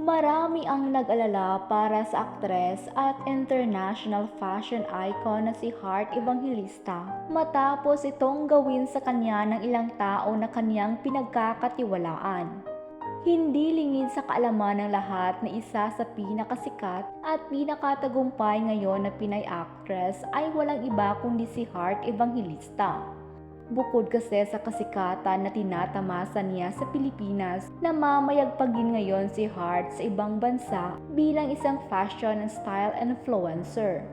Marami ang nag-alala para sa aktres at international fashion icon na si Heart Evangelista matapos itong gawin sa kanya ng ilang tao na kanyang pinagkakatiwalaan. Hindi lingid sa kaalaman ng lahat na isa sa pinakasikat at pinakatagumpay ngayon na Pinay actress ay walang iba kundi si Heart Evangelista. Bukod kasi sa kasikatan na tinatamasa niya sa Pilipinas, namamayagpagin ngayon si Hart sa ibang bansa bilang isang fashion and style influencer.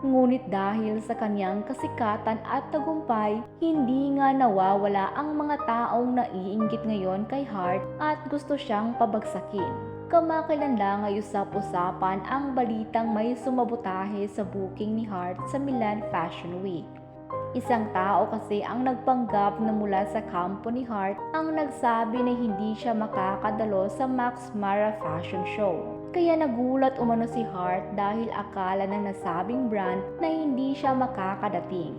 Ngunit dahil sa kanyang kasikatan at tagumpay, hindi nga nawawala ang mga taong naiinggit ngayon kay Hart at gusto siyang pabagsakin. Kamakailan lang ay usap-usapan ang balitang may sumabotahe sa booking ni Hart sa Milan Fashion Week. Isang tao kasi ang nagpanggap na mula sa kampo ni Hart ang nagsabi na hindi siya makakadalo sa Max Mara Fashion Show. Kaya nagulat umano si Hart dahil akala ng nasabing brand na hindi siya makakadating.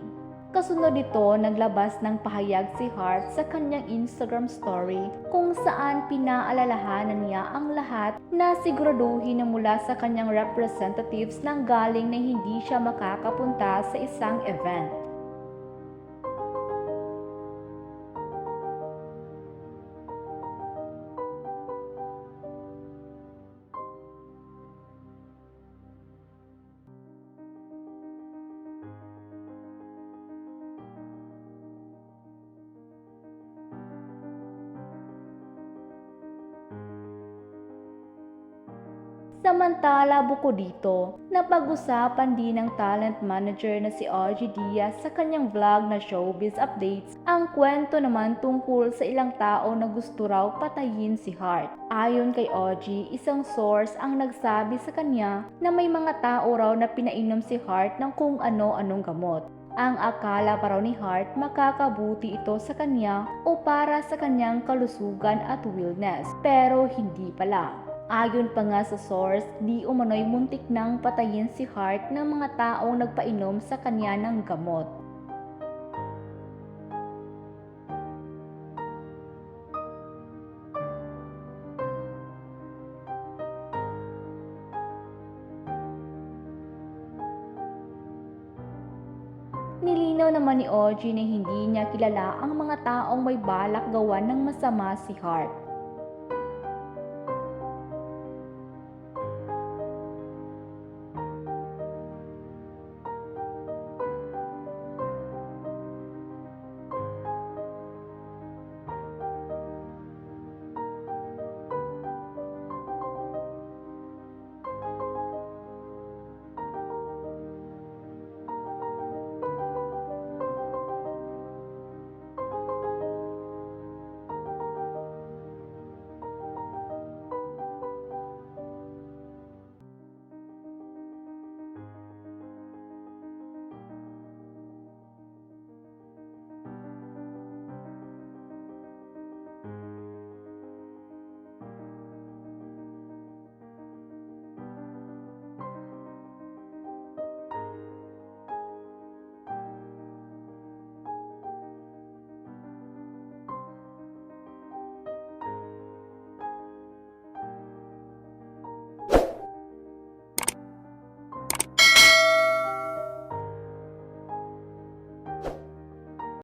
Kasunod nito, naglabas ng pahayag si Hart sa kanyang Instagram story kung saan pinaalalahanan niya ang lahat na siguraduhin na mula sa kanyang representatives nang galing na hindi siya makakapunta sa isang event. Samantala bukod dito, napag-usapan din ng talent manager na si Ogie Diaz sa kanyang vlog na Showbiz Updates ang kwento naman tungkol sa ilang tao na gusto raw patayin si Hart. Ayon kay Ogie, isang source ang nagsabi sa kanya na may mga tao raw na pinainom si Hart ng kung ano-anong gamot. Ang akala pa raw ni Hart makakabuti ito sa kanya o para sa kanyang kalusugan at wellness, pero hindi pala. Ayon pa nga sa source, di umano'y muntik nang patayin si Hart ng mga taong nagpainom sa kanya ng gamot. Nilinaw naman ni Ogie na hindi niya kilala ang mga taong may balak gawan ng masama si Hart.